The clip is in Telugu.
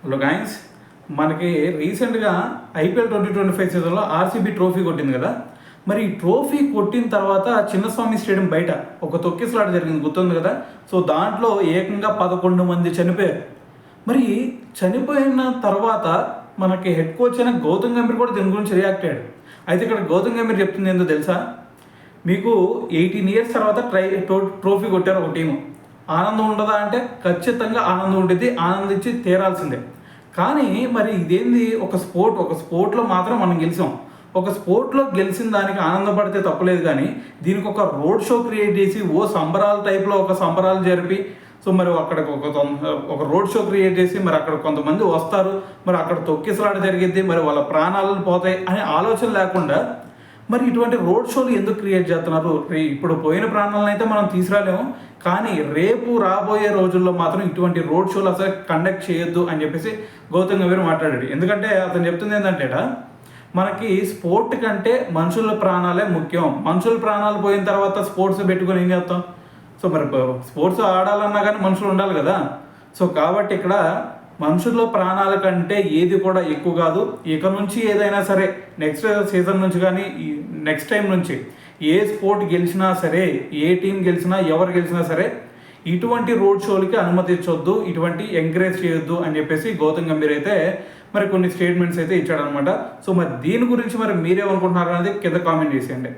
హలో గాయస్, మనకి రీసెంట్గా ఐపీఎల్ 2025 సీజన్లో ఆర్సీబీ ట్రోఫీ కొట్టింది కదా. మరి ఈ ట్రోఫీ కొట్టిన తర్వాత చిన్నస్వామి స్టేడియం బయట ఒక తొక్కిసలాట జరిగింది, గుర్తుంది కదా. సో దాంట్లో ఏకంగా 11 మంది చనిపోయారు. మరి చనిపోయిన తర్వాత మనకి హెడ్ కోచ్ అయిన గౌతమ్ గంభీర్ కూడా దీని గురించి రియాక్ట్ అయ్యాడు. అయితే ఇక్కడ గౌతమ్ గంభీర్ చెప్తుంది ఏందో తెలుసా, మీకు 18 ఇయర్స్ తర్వాత ట్రోఫీ కొట్టారు ఒక టీము, ఆనందం ఉండదా అంటే ఖచ్చితంగా ఆనందం ఉండేది, ఆనందించి తీరాల్సిందే. కానీ మరి ఇదేంది, ఒక స్పోర్ట్లో మాత్రం మనం గెలిచాం. ఒక స్పోర్ట్లో గెలిచిన దానికి ఆనందపడితే తప్పలేదు. కానీ దీనికి ఒక రోడ్ షో క్రియేట్ చేసి సంబరాల టైప్లో ఒక సంబరాలు జరిపి, సో మరి అక్కడ ఒక రోడ్ షో క్రియేట్ చేసి మరి అక్కడ కొంతమంది వస్తారు, మరి అక్కడ తొక్కిసలాట జరిగిద్ది, మరి వాళ్ళ ప్రాణాలను పోతాయి అనే ఆలోచన లేకుండా మరి ఇటువంటి రోడ్ షోలు ఎందుకు క్రియేట్ చేస్తున్నారు? ఇప్పుడు పోయిన ప్రాణాలను అయితే మనం తీసుకురాలేము, కానీ రేపు రాబోయే రోజుల్లో మాత్రం ఇటువంటి రోడ్ షోలు అసలు కండక్ట్ చేయొద్దు అని చెప్పేసి గౌతమ్ గంభీర్ మాట్లాడాడు. ఎందుకంటే అతను చెప్తుంది ఏంటంటే, మనకి స్పోర్ట్ కంటే మనుషుల ప్రాణాలే ముఖ్యం. మనుషుల ప్రాణాలు పోయిన తర్వాత స్పోర్ట్స్ పెట్టుకొని ఏం చేస్తాం? సో మరి స్పోర్ట్స్ ఆడాలన్నా కానీ మనుషులు ఉండాలి కదా. సో కాబట్టి ఇక్కడ మనుషుల్లో ప్రాణాల కంటే ఏది కూడా ఎక్కువ కాదు. ఇక నుంచి ఏదైనా సరే నెక్స్ట్ సీజన్ నుంచి కానీ నెక్స్ట్ టైం నుంచి ఏ స్పోర్ట్ గెలిచినా సరే, ఏ టీం గెలిచినా, ఎవరు గెలిచినా సరే ఇటువంటి రోడ్ షోలకి అనుమతించొద్దు, ఇటువంటి ఎంకరేజ్ చేయొద్దు అని చెప్పేసి గౌతమ్ గంభీర్ అయితే మరి కొన్ని స్టేట్మెంట్స్ అయితే ఇచ్చాడనమాట. సో మరి దీని గురించి మరి మీరేమనుకుంటున్నారు అనేది కింద కామెంట్ చేసేయండి.